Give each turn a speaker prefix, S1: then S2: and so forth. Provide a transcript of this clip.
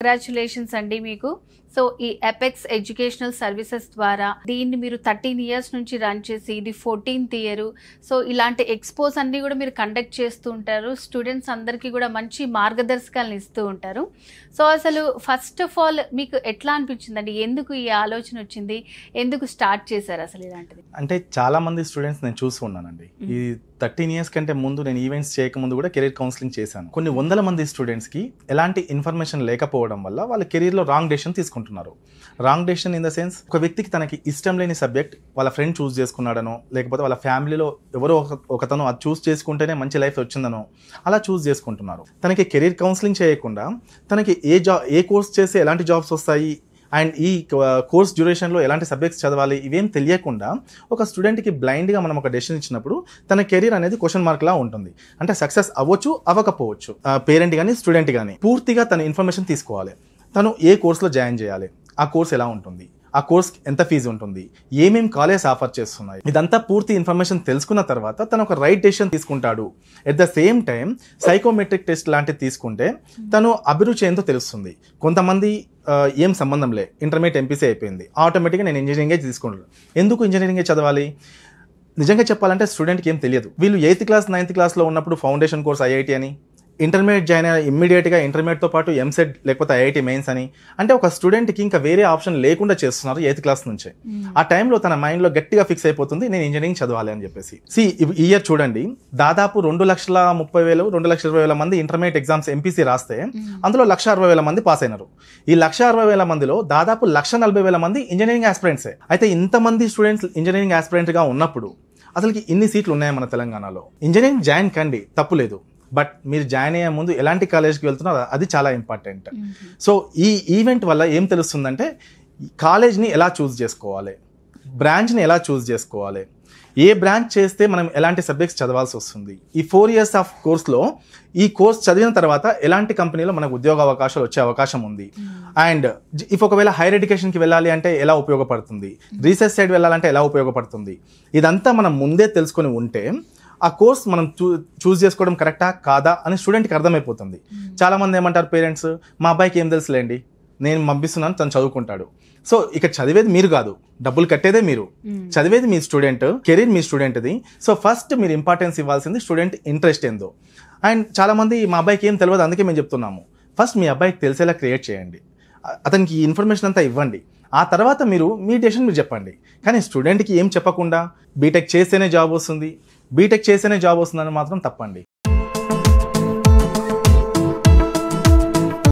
S1: Congratulations అండి మీకు. So ఈ ఎపెక్స్ ఎడ్యుకేషనల్ సర్వీసెస్ ద్వారా దీన్ని మీరు 13 ఇయర్స్ నుంచి రన్ చేసి ఇది 14th ఇయర్. సో ఇలాంటి ఎక్స్పోస్ అన్నీ కూడా మీరు కండక్ట్ చేస్తూ ఉంటారు. స్టూడెంట్స్ అందరికీ కూడా మంచి మార్గదర్శకాలను ఇస్తూ ఉంటారు. సో అసలు ఫస్ట్ ఆఫ్ ఆల్ మీకు ఎట్లా అనిపించిందండి? ఎందుకు ఈ ఆలోచన వచ్చింది? ఎందుకు స్టార్ట్ చేశారు అసలు ఇలాంటిది?
S2: అంటే చాలా మంది స్టూడెంట్స్ నేను చూస్తూ ఉన్నానండి. ఈ 13 ఇయర్స్ కంటే ముందు నేను ఈవెంట్స్ చేయకముందు కూడా కెరీర్ కౌన్సిలింగ్ చేశాను. కొన్ని వందల మంది స్టూడెంట్స్కి ఎలాంటి ఇన్ఫర్మేషన్ లేకపోవడం వల్ల వాళ్ళ కెరీర్లో రాంగ్ డెసిషన్ తీసుకుంటున్నారు. Wrong decision in the sense, ఒక వ్యక్తికి తనకి ఇష్టం లేని సబ్జెక్ట్ వాళ్ళ ఫ్రెండ్ చూస్ చేసుకున్నాడనో, లేకపోతే వాళ్ళ ఫ్యామిలీలో ఎవరో ఒకతను అది చూస్ చేసుకుంటేనే మంచి లైఫ్ వచ్చిందనో అలా చూస్ చేసుకుంటున్నారు. తనకి కెరీర్ కౌన్సిలింగ్ చేయకుండా తనకి ఏ కోర్స్ చేస్తే ఎలాంటి జాబ్స్ వస్తాయి అండ్ ఈ కోర్స్ డ్యూరేషన్లో ఎలాంటి సబ్జెక్ట్స్ చదవాలి ఇవేం తెలియకుండా ఒక స్టూడెంట్కి బ్లైండ్గా మనం ఒక డెసిషన్ ఇచ్చినప్పుడు తన కెరీర్ అనేది క్వశ్చన్ మార్క్లా ఉంటుంది. అంటే సక్సెస్ అవ్వచ్చు, అవ్వకపోవచ్చు. పేరెంట్ కానీ స్టూడెంట్ కానీ పూర్తిగా తన ఇన్ఫర్మేషన్ తీసుకోవాలి. తను ఏ కోర్సులో జాయిన్ చేయాలి, ఆ కోర్స్ ఎలా ఉంటుంది, ఆ కోర్స్ ఎంత ఫీజు ఉంటుంది, ఏమేమి కాలేజ్ ఆఫర్ చేస్తున్నాయి, ఇదంతా పూర్తి ఇన్ఫర్మేషన్ తెలుసుకున్న తర్వాత తను ఒక రైట్ డెసిషన్ తీసుకుంటాడు. At the same time psychometric test లాంటివి తీసుకుంటే తను అభిరుచి ఏంటో తెలుస్తుంది. కొంతమంది ఏం సంబంధం లే, ఇంటర్మీడియట్ ఎంపీసీ అయిపోయింది, ఆటోమేటిక్గా నేను ఇంజనీరింగే తీసుకుంటాను. ఎందుకు ఇంజనీరింగే చదవాలి? నిజంగా చెప్పాలంటే స్టూడెంట్కి ఏం తెలియదు. వీళ్ళు 8th క్లాస్ 9th క్లాస్లో ఉన్నప్పుడు ఫౌండేషన్ కోర్స్ ఐఐటి అని, ఇంటర్మీడియట్ జాయిన్ అయిన ఇమ్మీడియట్గా ఇంటర్మీడియట్తో పాటు ఎంసెట్ లేకపోతే ఐఐటి మెయిన్స్ అని, అంటే ఒక స్టూడెంట్కి ఇంకా వేరే ఆప్షన్ లేకుండా చేస్తున్నారు 8th క్లాస్ నుంచే. ఆ టైంలో తన మైండ్లో గట్టిగా ఫిక్స్ అయిపోతుంది నేను ఇంజనీరింగ్ చదవాలి అని చెప్పేసి. ఈ ఇయర్ చూడండి, దాదాపు 2,30,000 2,20,000 మంది ఇంటర్మీడియట్ ఎగ్జామ్స్ ఎంపీసీ రాస్తే అందులో 1,60,000 మంది పాస్ అయినారు. ఈ 1,60,000 మందిలో దాదాపు 1,40,000 మంది ఇంజనీరింగ్ ఆస్పిరెంట్సే. అయితే ఇంతమంది స్టూడెంట్స్ ఇంజనీరింగ్ ఆస్పిరెంట్గా ఉన్నప్పుడు అసలుకి ఇన్ని సీట్లు ఉన్నాయి మన తెలంగాణలో. ఇంజనీరింగ్ జాయిన్ కండి, తప్పులేదు. బట్ మీరు జాయిన్ అయ్యే ముందు ఎలాంటి కాలేజ్కి వెళ్తున్నారో అది చాలా ఇంపార్టెంట్. సో ఈ ఈవెంట్ వల్ల ఏం తెలుస్తుందంటే కాలేజ్ని ఎలా చూస్ చేసుకోవాలి, బ్రాంచ్ని ఎలా చూస్ చేసుకోవాలి, ఏ బ్రాంచ్ చేస్తే మనం ఎలాంటి సబ్జెక్ట్స్ చదవాల్సి వస్తుంది, ఈ 4 years ఆఫ్ కోర్స్లో ఈ కోర్స్ చదివిన తర్వాత ఎలాంటి కంపెనీలో మనకు ఉద్యోగ అవకాశాలు వచ్చే అవకాశం ఉంది, అండ్ ఒకవేళ హైయర్ ఎడ్యుకేషన్కి వెళ్ళాలి అంటే ఎలా ఉపయోగపడుతుంది, రీసెర్చ్ సైడ్ వెళ్ళాలంటే ఎలా ఉపయోగపడుతుంది, ఇదంతా మనం ముందే తెలుసుకొని ఉంటే ఆ కోర్స్ మనం చూస్ చేసుకోవడం కరెక్టా కాదా అని స్టూడెంట్కి అర్థమైపోతుంది. చాలామంది ఏమంటారు పేరెంట్స్, మా అబ్బాయికి ఏం తెలుసులేండి, నేను పంపిస్తున్నాను, తను చదువుకుంటాడు. సో ఇక్కడ చదివేది మీరు కాదు, డబ్బులు కట్టేదే మీరు, చదివేది మీ స్టూడెంట్, కెరీర్ మీ స్టూడెంట్ది. సో ఫస్ట్ మీరు ఇంపార్టెన్స్ ఇవ్వాల్సింది స్టూడెంట్ ఇంట్రెస్ట్ ఏందో. అండ్ చాలామంది మా అబ్బాయికి ఏం తెలియదు అందుకే మేము చెప్తున్నాము, ఫస్ట్ మీ అబ్బాయికి తెలిసేలా క్రియేట్ చేయండి, అతనికి ఈ ఇన్ఫర్మేషన్ అంతా ఇవ్వండి. ఆ తర్వాత మీరు మీ డెసిషన్ మీరు చెప్పండి. కానీ స్టూడెంట్కి ఏం చెప్పకుండా బీటెక్ చేస్తేనే జాబ్ వస్తుంది, బీటెక్ చేస్తేనే జాబ్ వస్తుందని మాత్రం తప్పండి.